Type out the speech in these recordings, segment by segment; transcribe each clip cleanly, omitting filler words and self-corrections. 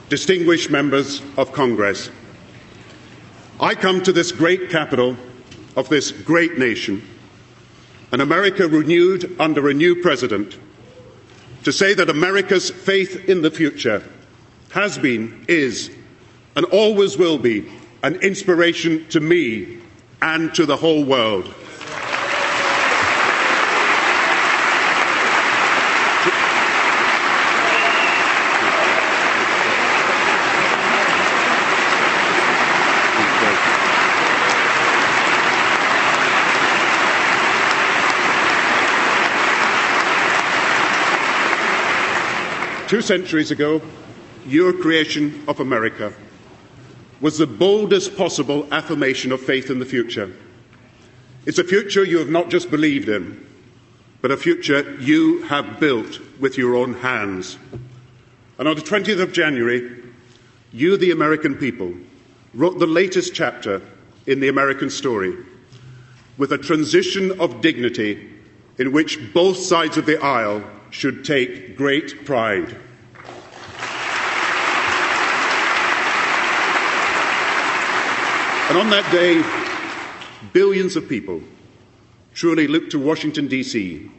distinguished members of Congress, I come to this great capital of this great nation, an America renewed under a new president, to say that America's faith in the future has been, is, and always will be an inspiration to me and to the whole world. Two centuries ago, your creation of America was the boldest possible affirmation of faith in the future. It's a future you have not just believed in, but a future you have built with your own hands. And on the 20th of January, you, the American people, wrote the latest chapter in the American story, with a transition of dignity in which both sides of the aisle should take great pride. And on that day, billions of people truly looked to Washington, D.C.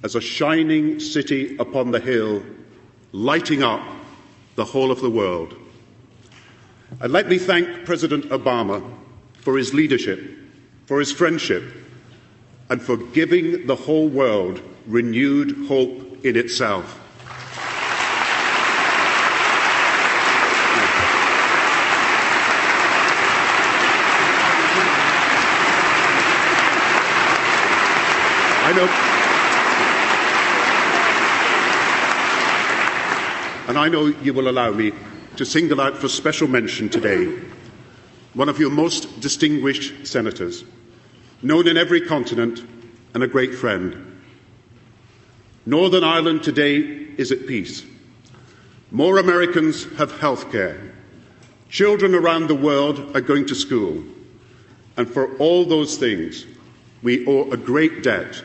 as a shining city upon the hill, lighting up the whole of the world. And let me thank President Obama for his leadership, for his friendship, and for giving the whole world renewed hope in itself. I know you will allow me to single out for special mention today one of your most distinguished senators, known in every continent and a great friend. Northern Ireland today is at peace. More Americans have health care. Children around the world are going to school. And for all those things, we owe a great debt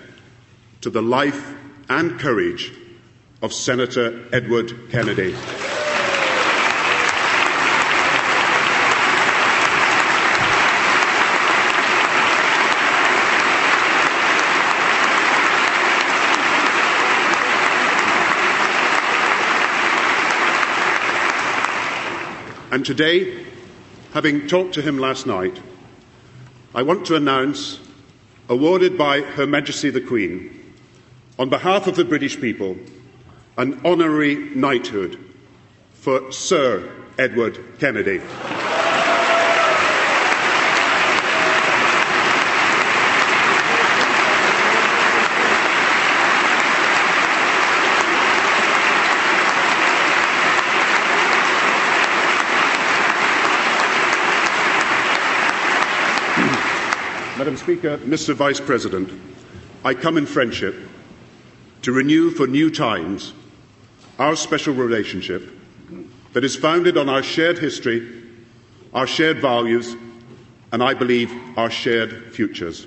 to the life and courage of Senator Edward Kennedy. And today, having talked to him last night, I want to announce, awarded by Her Majesty the Queen, on behalf of the British people, an honorary knighthood for Sir Edward Kennedy. Madam Speaker, Mr. Vice President, I come in friendship to renew for new times our special relationship that is founded on our shared history, our shared values, and I believe our shared futures.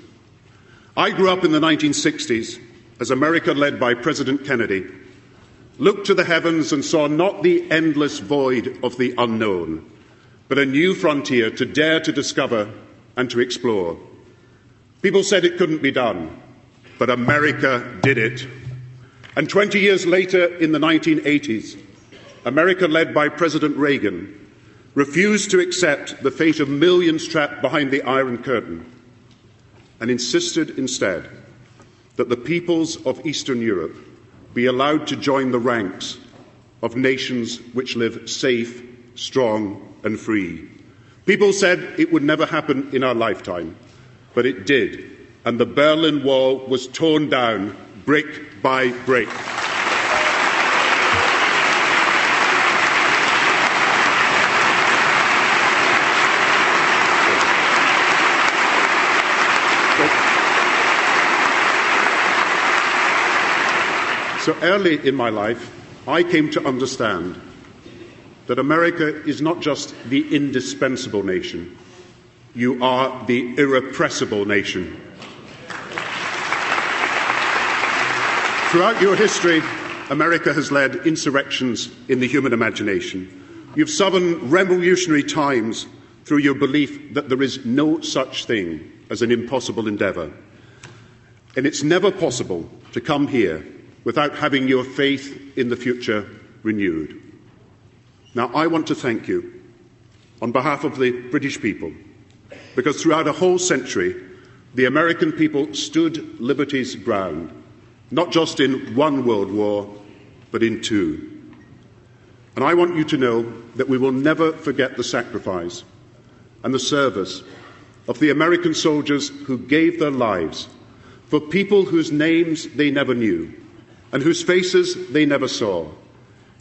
I grew up in the 1960s as America, led by President Kennedy, looked to the heavens and saw not the endless void of the unknown, but a new frontier to dare to discover and to explore. People said it couldn't be done, but America did it. And 20 years later, in the 1980s, America, led by President Reagan, refused to accept the fate of millions trapped behind the Iron Curtain and insisted instead that the peoples of Eastern Europe be allowed to join the ranks of nations which live safe, strong and free. People said it would never happen in our lifetime, but it did, and the Berlin Wall was torn down brick by brick. So early in my life, I came to understand that America is not just the indispensable nation, you are the irrepressible nation. Throughout your history, America has led insurrections in the human imagination, You've summoned revolutionary times through your belief that there is no such thing as an impossible endeavour. And it's never possible to come here without having your faith in the future renewed. Now, I want to thank you on behalf of the British people, because throughout a whole century, the American people stood liberty's ground, not just in one world war, but in two. And I want you to know that we will never forget the sacrifice and the service of the American soldiers who gave their lives for people whose names they never knew and whose faces they never saw,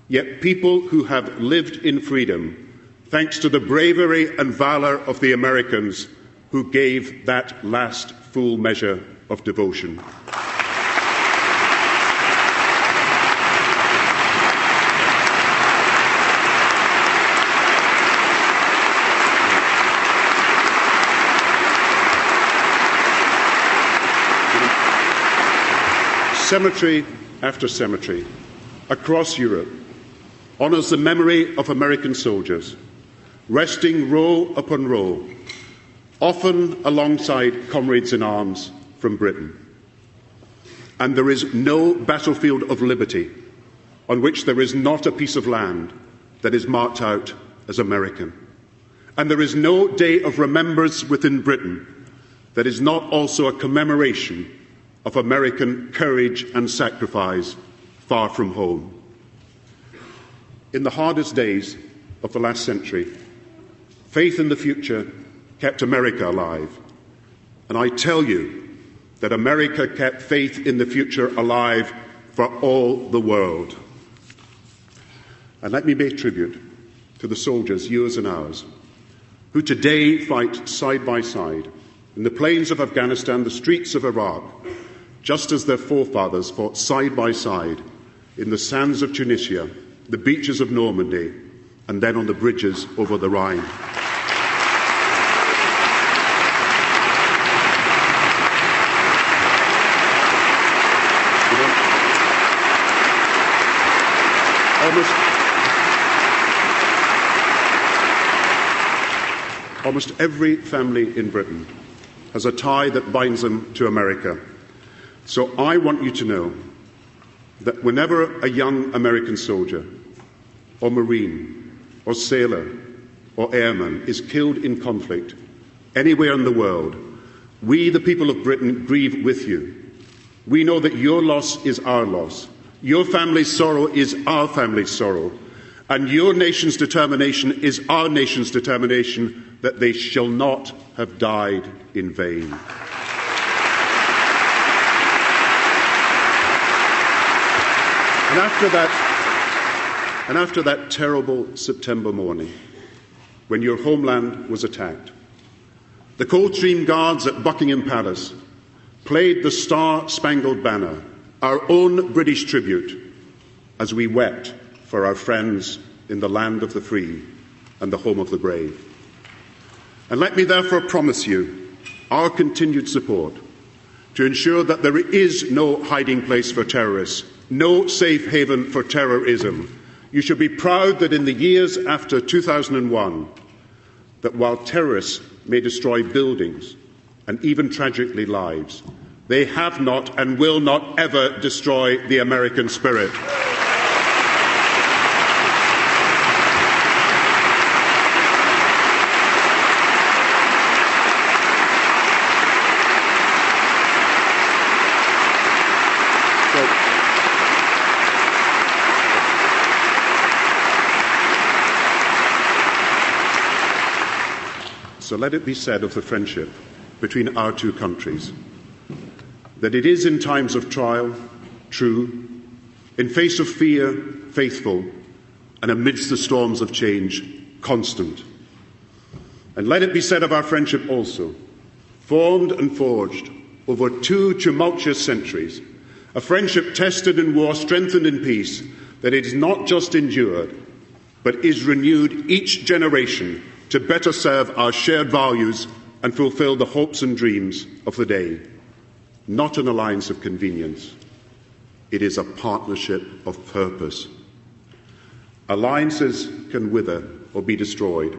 yet people who have lived in freedom thanks to the bravery and valour of the Americans who gave that last full measure of devotion. Cemetery after cemetery across Europe honours the memory of American soldiers, resting row upon row, often alongside comrades in arms from Britain. And there is no battlefield of liberty on which there is not a piece of land that is marked out as American. And there is no day of remembrance within Britain that is not also a commemoration of American courage and sacrifice far from home. In the hardest days of the last century, faith in the future kept America alive. And I tell you that America kept faith in the future alive for all the world. And let me pay tribute to the soldiers, yours and ours, who today fight side by side in the plains of Afghanistan, the streets of Iraq, just as their forefathers fought side by side in the sands of Tunisia, the beaches of Normandy, and then on the bridges over the Rhine. Almost every family in Britain has a tie that binds them to America. So I want you to know that whenever a young American soldier or Marine or sailor or airman is killed in conflict anywhere in the world, we, the people of Britain, grieve with you. We know that your loss is our loss. Your family's sorrow is our family's sorrow. And your nation's determination is our nation's determination that they shall not have died in vain. And after that terrible September morning, when your homeland was attacked, the Coldstream Guards at Buckingham Palace played the Star-Spangled Banner, our own British tribute, as we wept for our friends in the land of the free and the home of the brave. And let me therefore promise you our continued support to ensure that there is no hiding place for terrorists, no safe haven for terrorism. You should be proud that in the years after 2001, that while terrorists may destroy buildings and even tragically lives, they have not and will not ever destroy the American spirit. So let it be said of the friendship between our two countries that it is in times of trial true, in face of fear faithful, and amidst the storms of change constant. And let it be said of our friendship also, formed and forged over 2 tumultuous centuries, a friendship tested in war, strengthened in peace, that it is not just endured, but is renewed each generation to better serve our shared values and fulfil the hopes and dreams of the day. Not an alliance of convenience. It is a partnership of purpose. Alliances can wither or be destroyed,